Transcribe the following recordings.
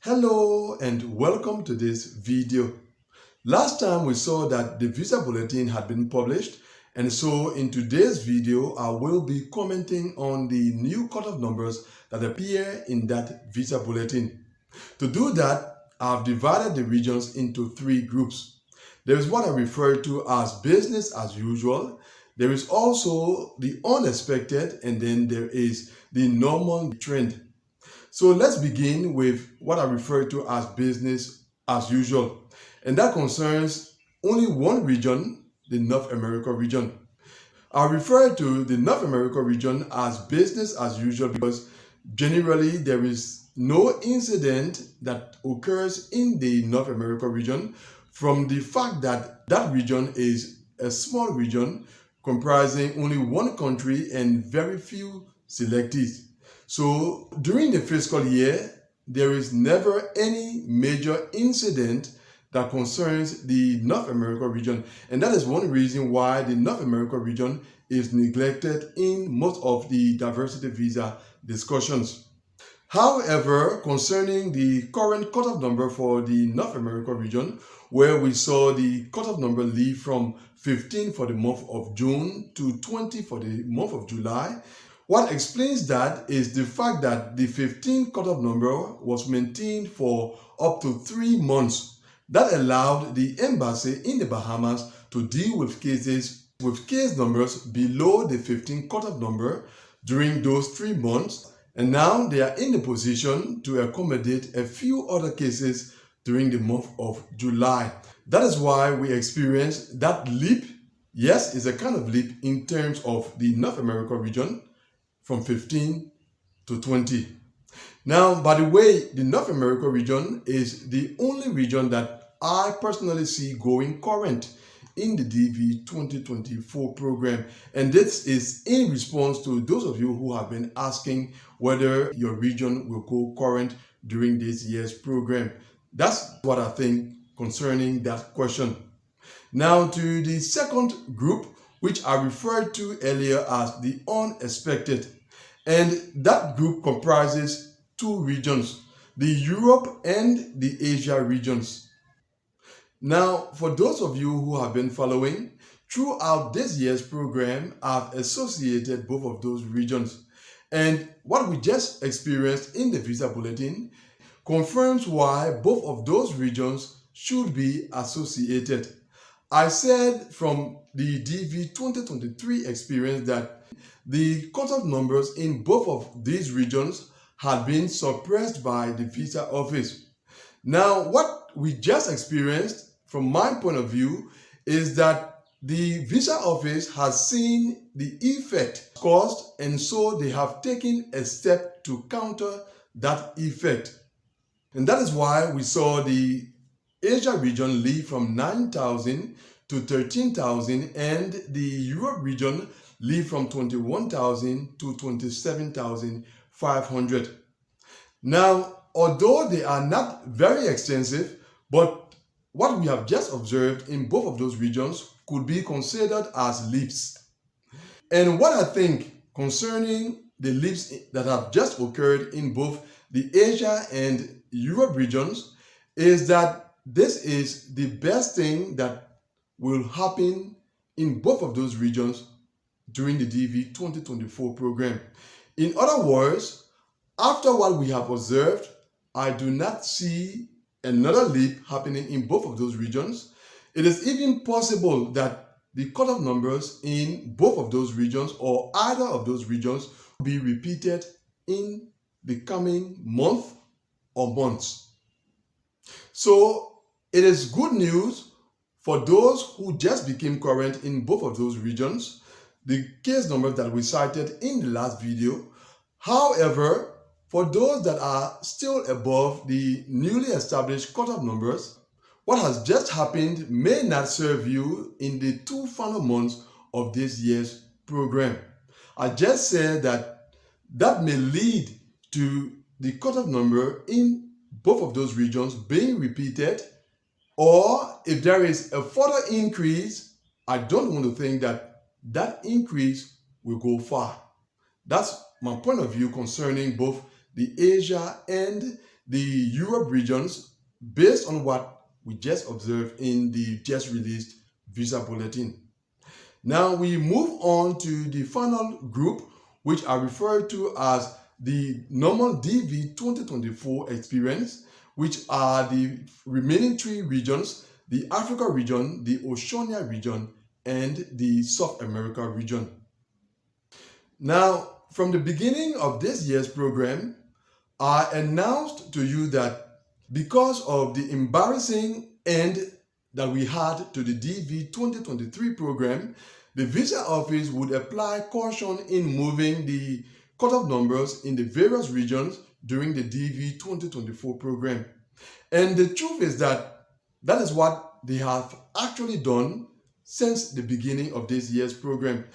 Hello and welcome to this video. Last time we saw that the visa bulletin had been published, and so in today's video I will be commenting on the new cutoff numbers that appear in that visa bulletin. To do that, I've divided the regions into three groups. There is what I refer to as business as usual. There is also the unexpected, and then there is the normal trend. So let's begin with what I refer to as business as usual. And that concerns only one region, the North America region. I refer to the North America region as business as usual because generally there is no incident that occurs in the North America region from the fact that that region is a small region comprising only one country and very few selectees. So during the fiscal year, there is never any major incident that concerns the North America region. And that is one reason why the North America region is neglected in most of the diversity visa discussions. However, concerning the current cutoff number for the North America region, where we saw the cutoff number leave from 15 for the month of June to 20 for the month of July, what explains that is the fact that the 15 cutoff number was maintained for up to 3 months. That allowed the embassy in the Bahamas to deal with cases with case numbers below the 15 cutoff number during those 3 months, and now they are in the position to accommodate a few other cases during the month of July. That is why we experienced that leap. Yes, it's a kind of leap in terms of the North America region, from 15 to 20. Now, by the way, the North America region is the only region that I personally see going current in the DV 2024 program. And this is in response to those of you who have been asking whether your region will go current during this year's program. That's what I think concerning that question. Now to the second group, which I referred to earlier as the unexpected. And that group comprises two regions, the Europe and the Asia regions. Now, for those of you who have been following, throughout this year's program, I've associated both of those regions. And what we just experienced in the visa bulletin confirms why both of those regions should be associated. I said from the DV 2023 experience that the cutoff numbers in both of these regions had been suppressed by the visa office. Now, what we just experienced, from my point of view, is that the visa office has seen the effect caused, and so they have taken a step to counter that effect. And that is why we saw the Asia region leave from 9,000 to 13,000 and the Europe region leave from 21,000 to 27,500. Now, although they are not very extensive, but what we have just observed in both of those regions could be considered as leaps. And what I think concerning the leaps that have just occurred in both the Asia and Europe regions is that this is the best thing that will happen in both of those regions during the DV 2024 program. In other words, after what we have observed, I do not see another leap happening in both of those regions. It is even possible that the cutoff numbers in both of those regions or either of those regions will be repeated in the coming month or months. So it is good news for those who just became current in both of those regions, the case numbers that we cited in the last video. However, for those that are still above the newly established cutoff numbers, what has just happened may not serve you in the 2 final months of this year's program. I just said that that may lead to the cutoff number in both of those regions being repeated, or if there is a further increase, I don't want to think that that increase will go far. That's my point of view concerning both the Asia and the Europe regions based on what we just observed in the just released visa bulletin. Now we move on to the final group, which are referred to as the normal DV 2024 experience, which are the remaining three regions: the Africa region, the Oceania region, and the South America region. Now, from the beginning of this year's program, I announced to you that because of the embarrassing end that we had to the DV 2023 program, the visa office would apply caution in moving the cutoff numbers in the various regions during the DV 2024 program. And the truth is that that is what they have actually done since the beginning of this year's program.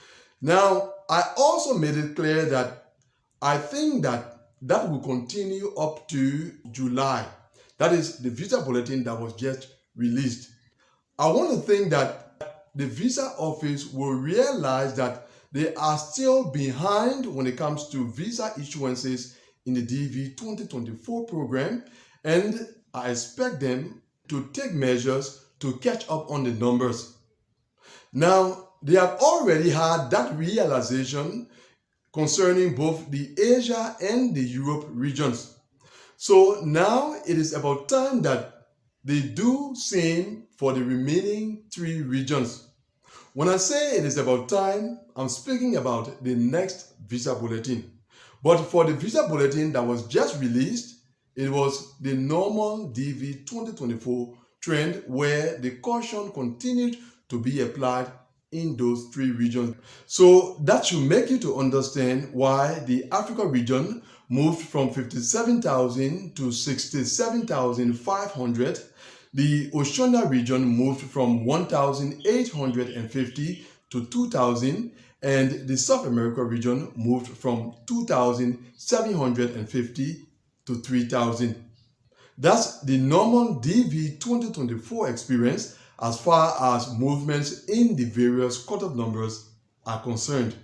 Now, I also made it clear that I think that will continue up to July. That is the visa bulletin that was just released. I want to think that the visa office will realize that they are still behind when it comes to visa issuances in the DV 2024 program, and I expect them to take measures to catch up on the numbers. Now, they have already had that realization concerning both the Asia and the Europe regions. So now it is about time that they do same for the remaining three regions. When I say it is about time, I'm speaking about the next visa bulletin. But for the visa bulletin that was just released, it was the normal DV 2024 trend where the caution continued to be applied in those three regions. So that should make you to understand why the Africa region moved from 57,000 to 67,500. The Oceania region moved from 1,850 to 2,000, and the South America region moved from 2,750 to 3,000. That's the normal DV 2024 experience as far as movements in the various cutoff numbers are concerned.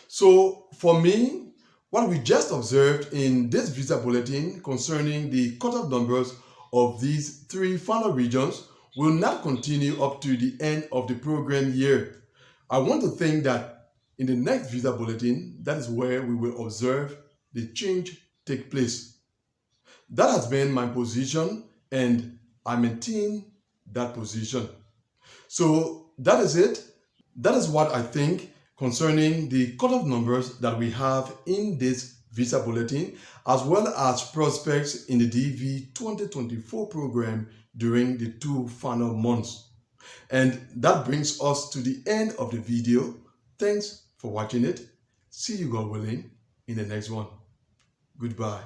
So for me, what we just observed in this visa bulletin concerning the cutoff numbers of these three final regions will not continue up to the end of the program year. I want to think that in the next visa bulletin, that is where we will observe the change take place. That has been my position, and I maintain that position. So that is it. That is what I think concerning the cutoff numbers that we have in this visa bulletin, as well as prospects in the DV 2024 program during the two final months. And that brings us to the end of the video. Thanks for watching it. See you, God willing, in the next one. Goodbye.